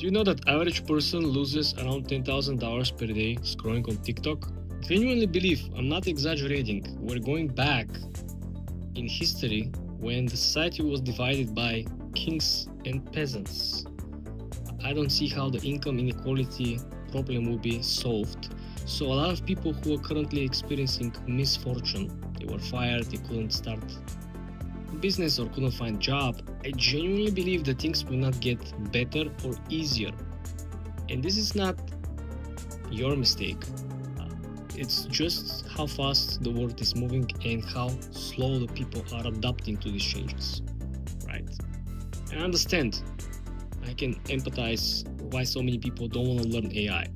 Do you know that average person loses around $10,000 per day scrolling on TikTok? Genuinely believe, I'm not exaggerating, we're going back in history when the society was divided by kings and peasants. I don't see how the income inequality problem will be solved. So a lot of people who are currently experiencing misfortune, they were fired, they couldn't start a business or couldn't find a job. I genuinely believe that things will not get better or easier. And this is not your mistake. It's just how fast the world is moving and how slow the people are adapting to these changes, right? I understand. I can empathize why so many people don't want to learn AI.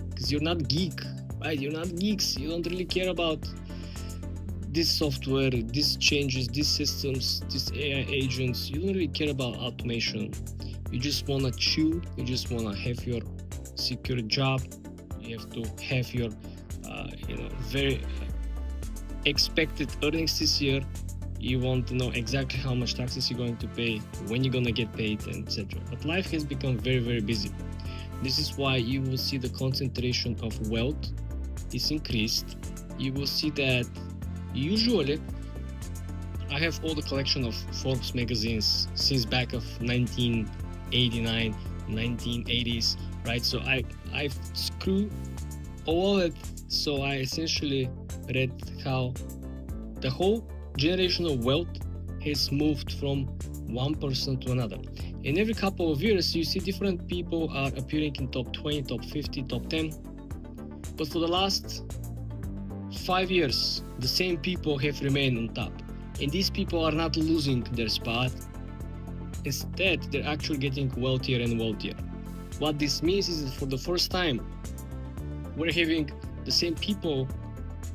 Because you're not geek, right? You're not geeks. You don't really care about this software, these changes, these systems, these AI agents. You don't really care about automation. You just want to chill. You just want to have your secure job. You have to have your very expected earnings this year. You want to know exactly how much taxes you're going to pay, when you're going to get paid, and etc. But life has become very, very busy. This is why you will see the concentration of wealth is increased. You will see that usually I have all the collection of Forbes magazines since back of 1989, 1980s, right? So I've screwed all it. So I essentially read how the whole generational wealth has moved from one person to another. And every couple of years, you see different people are appearing in top 20, top 50, top 10. But for the last 5 years, the same people have remained on top. And these people are not losing their spot. Instead, they're actually getting wealthier and wealthier. What this means is that for the first time, we're having the same people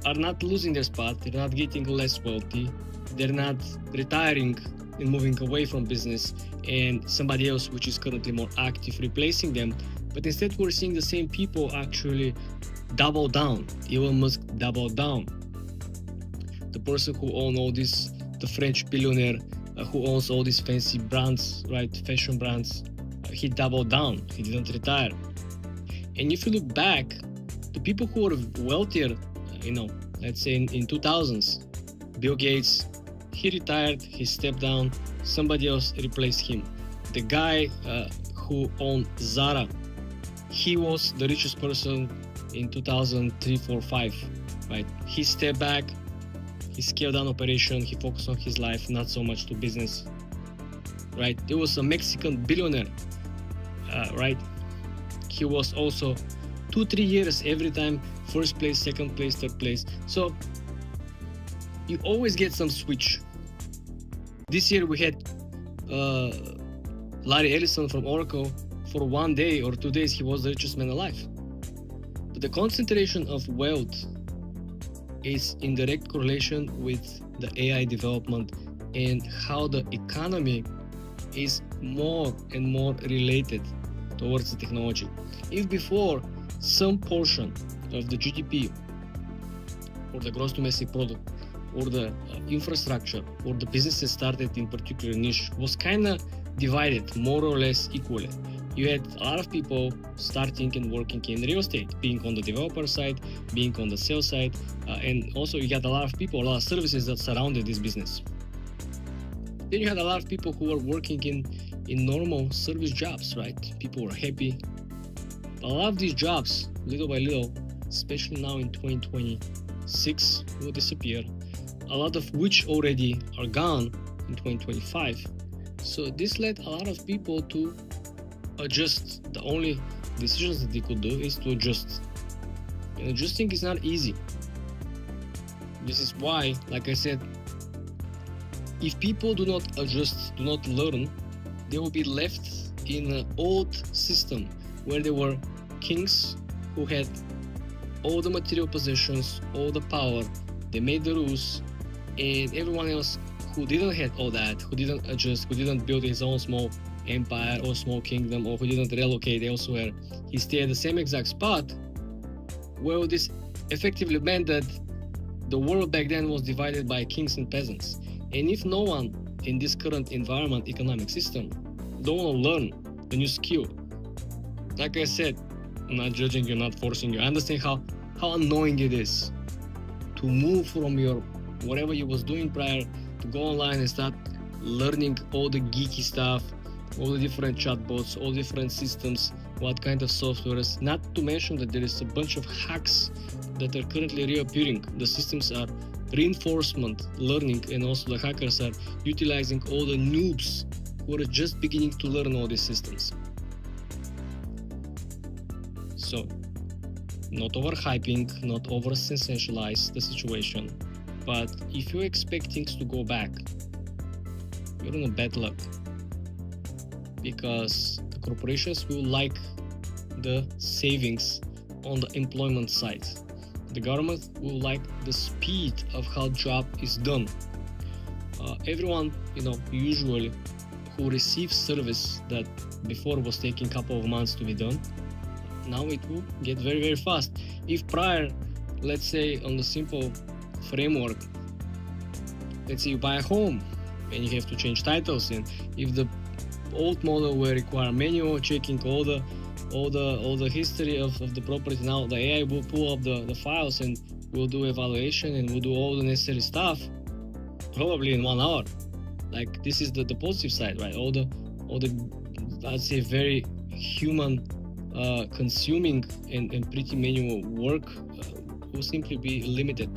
are not losing their spot, they're not getting less wealthy, they're not retiring and moving away from business and somebody else which is currently more active replacing them, but instead we're seeing the same people actually double down. Elon Musk doubled down. The person who owns all this, the French billionaire who owns all these fancy brands, right, fashion brands, he doubled down, he didn't retire. And if you look back, the people who are wealthier, let's say in 2000s, Bill Gates, he retired, he stepped down, somebody else replaced him. The guy who owned Zara, he was the richest person in 2003, 4, 5, right? He stepped back, he scaled down operation, he focused on his life, not so much to business, right? There was a Mexican billionaire, right? He was also 2-3 years every time, first place, second place, third place. So you always get some switch. This year we had Larry Ellison from Oracle. For 1 day or 2 days, he was the richest man alive. But the concentration of wealth is in direct correlation with the AI development and how the economy is more and more related towards the technology. If before some portion of the GDP or the gross domestic product or the infrastructure or the businesses started in particular niche was kind of divided more or less equally. You had a lot of people starting and working in real estate, being on the developer side, being on the sales side, and also you got a lot of people, a lot of services that surrounded this business. Then you had a lot of people who were working in normal service jobs, right? People were happy. A lot of these jobs, little by little, especially now in 2026, will disappear. A lot of which already are gone in 2025. So this led a lot of people to adjust. The only decisions that they could do is to adjust. And adjusting is not easy. This is why, like I said, if people do not adjust, do not learn, they will be left in an old system where they were kings who had all the material possessions, all the power, they made the rules, and everyone else who didn't have all that, who didn't adjust, who didn't build his own small empire or small kingdom, or who didn't relocate elsewhere, he stayed at the same exact spot. Well, this effectively meant that the world back then was divided by kings and peasants. And if no one in this current environment, economic system, don't want to learn a new skill, like I said, I'm not judging you, not forcing you. I understand how annoying it is to move from your whatever you was doing prior to go online and start learning all the geeky stuff, all the different chatbots, all different systems, what kind of softwares. Not to mention that there is a bunch of hacks that are currently reappearing. The systems are reinforcement learning, and also the hackers are utilizing all the noobs who are just beginning to learn all these systems. So, not overhyping, not over sensationalize the situation, but if you expect things to go back, you're in a bad luck, because the corporations will like the savings on the employment side. The government will like the speed of how job is done. Everyone, usually who receives service that before was taking a couple of months to be done, now it will get very, very fast. If prior, let's say on the simple framework, let's say you buy a home and you have to change titles, and if the old model will require manual checking all the history of the property, now the AI will pull up the files and will do evaluation and will do all the necessary stuff probably in 1 hour. Like, this is the positive side, right? All the I'd say very human consuming and pretty manual work will simply be limited,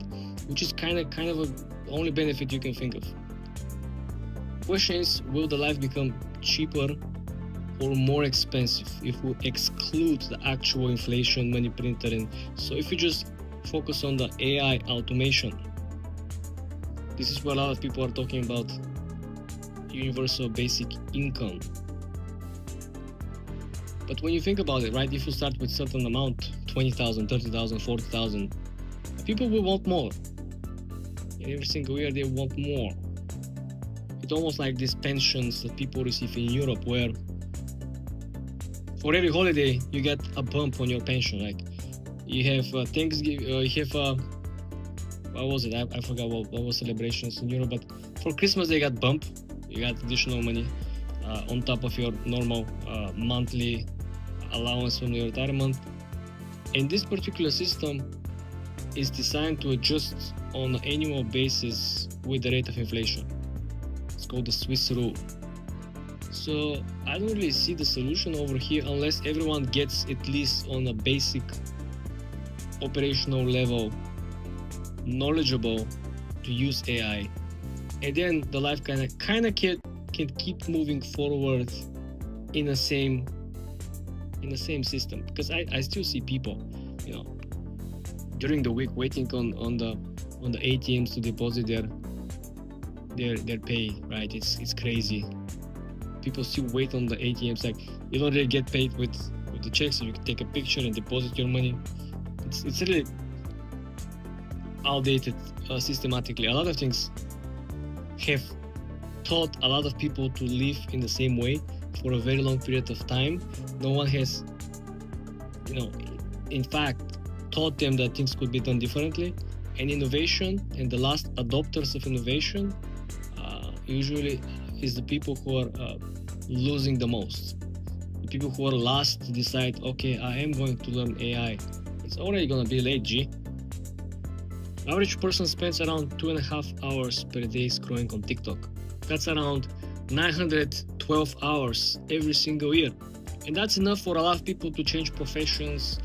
which is kind of a only benefit you can think of. Question is, will the life become cheaper or more expensive if we exclude the actual inflation, money printer, and so if you just focus on the AI automation? This is what a lot of people are talking about, universal basic income. But when you think about it, right, if you start with certain amount, 20,000, 30,000, 40,000, people will want more. And every single year they want more. It's almost like these pensions that people receive in Europe, where for every holiday you get a bump on your pension. Like, you have Thanksgiving, you have what was it? I forgot what was celebrations in Europe, but for Christmas they got bump. You got additional money on top of your normal monthly allowance from your retirement. And this particular system is designed to adjust on an annual basis with the rate of inflation. It's called the Swiss rule. So I don't really see the solution over here unless everyone gets at least on a basic operational level knowledgeable to use AI, and then the life kind of can keep moving forward in the same system. Because I still see people, during the week waiting on the ATMs to deposit their pay, right? It's crazy. People still wait on the ATMs. Like, you don't really get paid with the checks, so you can take a picture and deposit your money. It's really outdated systematically. A lot of things have taught a lot of people to live in the same way for a very long period of time. No one has, in fact, taught them that things could be done differently. And innovation, and the last adopters of innovation, usually is the people who are losing the most. The people who are last to decide, okay, I am going to learn AI. It's already gonna be late, G. Average person spends around 2.5 hours per day scrolling on TikTok. That's around 912 hours every single year. And that's enough for a lot of people to change professions,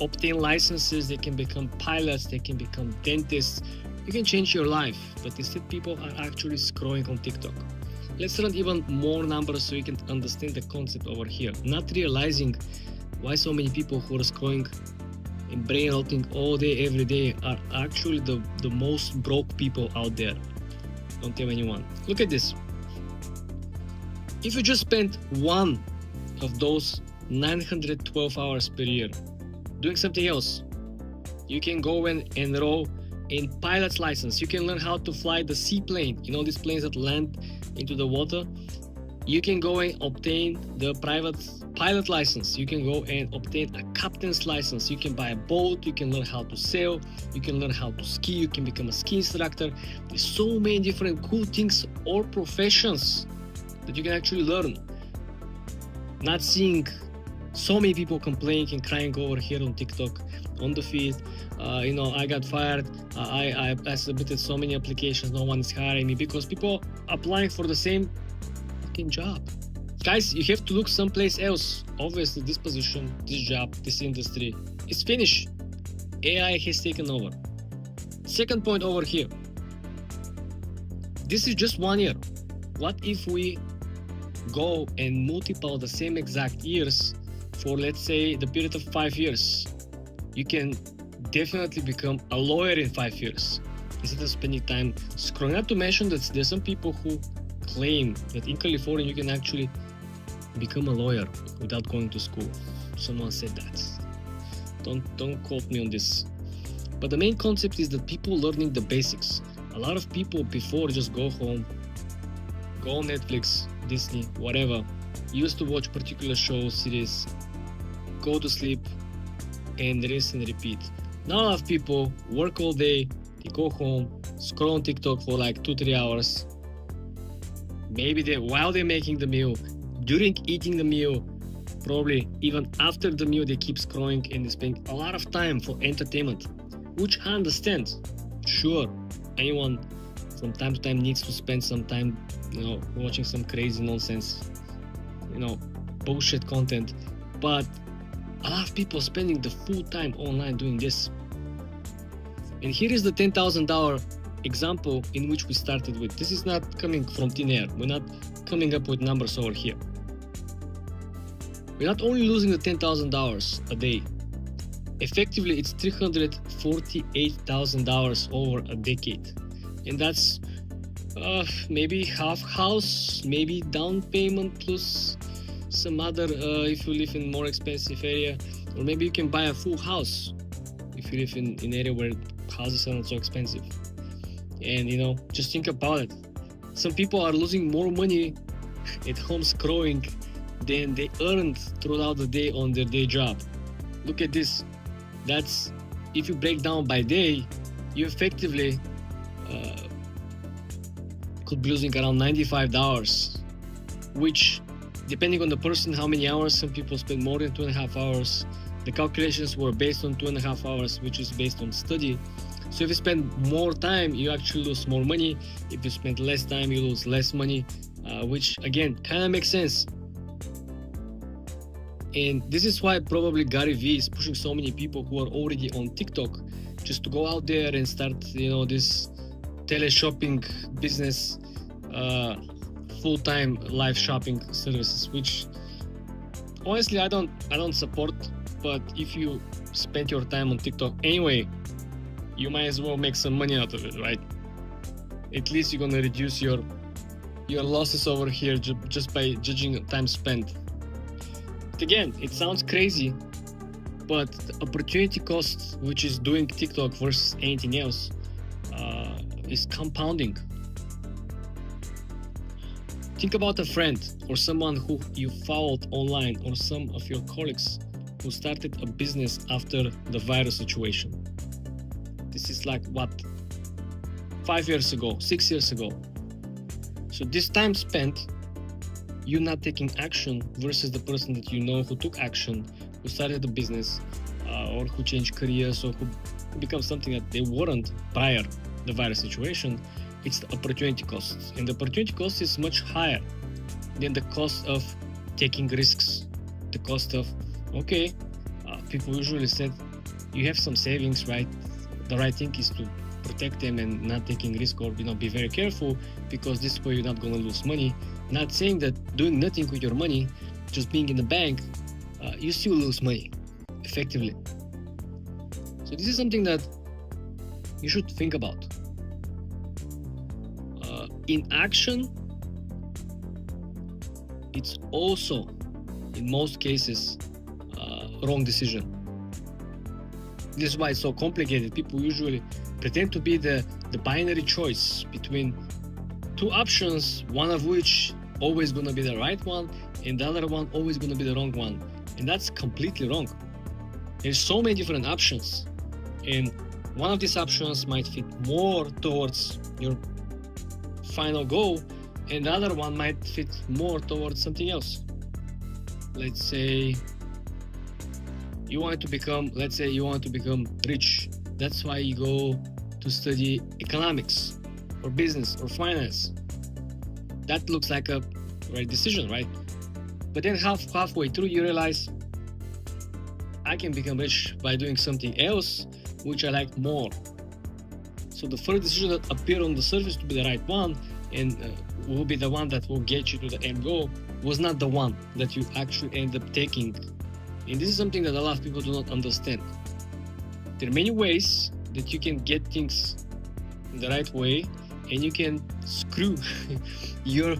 obtain licenses. They can become pilots, they can become dentists. You can change your life, but instead people are actually scrolling on TikTok. Let's run even more numbers so you can understand the concept over here. Not realizing why so many people who are scrolling and brain rotting all day, every day, are actually the most broke people out there. Don't tell anyone. Look at this. If you just spend one of those 912 hours per year doing something else, you can go and enroll in pilot's license. You can learn how to fly the seaplane. These planes that land into the water. You can go and obtain the private pilot license. You can go and obtain a captain's license. You can buy a boat. You can learn how to sail. You can learn how to ski. You can become a ski instructor. There's so many different cool things or professions that you can actually learn. Not seeing So many people complaining and crying over here on TikTok, on the feed. I got fired. I submitted so many applications. No one is hiring me because people applying for the same fucking job. Guys, you have to look someplace else. Obviously, this position, this job, this industry is finished. AI has taken over. Second point over here. This is just 1 year. What if we go and multiply the same exact years for, let's say, the period of 5 years? You can definitely become a lawyer in 5 years instead of spending time scrolling. Not to mention that there's some people who claim that in California you can actually become a lawyer without going to school. Someone said that. Don't quote me on this. But the main concept is that people learning the basics. A lot of people before just go home, go on Netflix, Disney, whatever, used to watch particular shows, series, go to sleep, and rinse and repeat. Now a lot of people work all day, they go home, scroll on TikTok for like 2-3 hours. Maybe while they're making the meal, during eating the meal, probably even after the meal, they keep scrolling and they spend a lot of time for entertainment, which I understand. Sure, anyone from time to time needs to spend some time, watching some crazy nonsense, bullshit content. But a lot of people spending the full time online doing this. And here is the $10,000 example in which we started with. This is not coming from thin air. We're not coming up with numbers over here. We're not only losing the $10,000 a day. Effectively, it's $348,000 over a decade. And that's maybe half house, maybe down payment plus some other if you live in more expensive area, or maybe you can buy a full house if you live in an area where houses are not so expensive. And just think about it. Some people are losing more money at home scrolling than they earned throughout the day on their day job. Look at this. That's, if you break down by day, you effectively could be losing around $95, which, depending on the person, how many hours, some people spend more than 2.5 hours. The calculations were based on 2.5 hours, which is based on study. So if you spend more time, you actually lose more money. If you spend less time, you lose less money, which again, kind of makes sense. And this is why probably Gary Vee is pushing so many people who are already on TikTok just to go out there and start, this tele-shopping business, full-time live shopping services, which honestly I don't support. But if you spend your time on TikTok anyway, you might as well make some money out of it, right? At least you're gonna reduce your losses over here just by judging time spent. Again, it sounds crazy, but the opportunity cost, which is doing TikTok versus anything else, is compounding. Think about a friend or someone who you followed online, or some of your colleagues who started a business after the virus situation. This is like 5 years ago, 6 years ago. So this time spent, you not taking action versus the person that who took action, who started a business, or who changed careers, or who become something that they weren't prior the virus situation. It's the opportunity cost, and the opportunity cost is much higher than the cost of taking risks. The cost of, people usually said you have some savings, right? The right thing is to protect them and not taking risk, or be very careful, because this way you're not going to lose money. Not saying that doing nothing with your money, just being in the bank, you still lose money effectively. So this is something that you should think about. Inaction, it's also in most cases wrong decision. This is why it's so complicated. People usually pretend to be the binary choice between two options, one of which always gonna be the right one, and the other one always gonna be the wrong one. And that's completely wrong. There's so many different options, and one of these options might fit more towards your final goal, and the other one might fit more towards something else. Let's say you want to become, let's say you want to become rich. That's why you go to study economics or business or finance. That looks like a right decision, right? But then halfway through you realize I can become rich by doing something else which I like more. So the first decision that appeared on the surface to be the right one and will be the one that will get you to the end goal was not the one that you actually end up taking. And this is something that a lot of people do not understand. There are many ways that you can get things in the right way, and you can screw your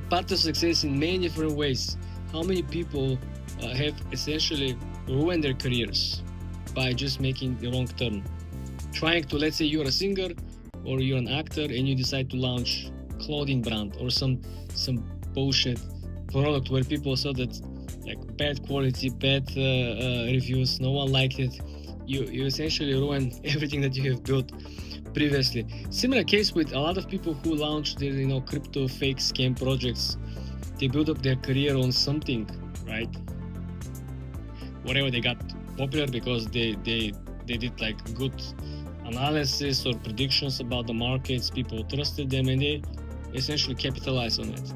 path to success in many different ways. How many people have essentially ruined their careers by just making the wrong turn? Trying to, let's say you're a singer or you're an actor and you decide to launch clothing brand or some bullshit product where people saw that like bad quality, bad reviews, no one liked it. You essentially ruin everything that you have built previously. Similar case with a lot of people who launched their crypto fake scam projects. They build up their career on something, right? Whatever, they got popular because they did like good analysis or predictions about the markets, people trusted them, and they essentially capitalized on it.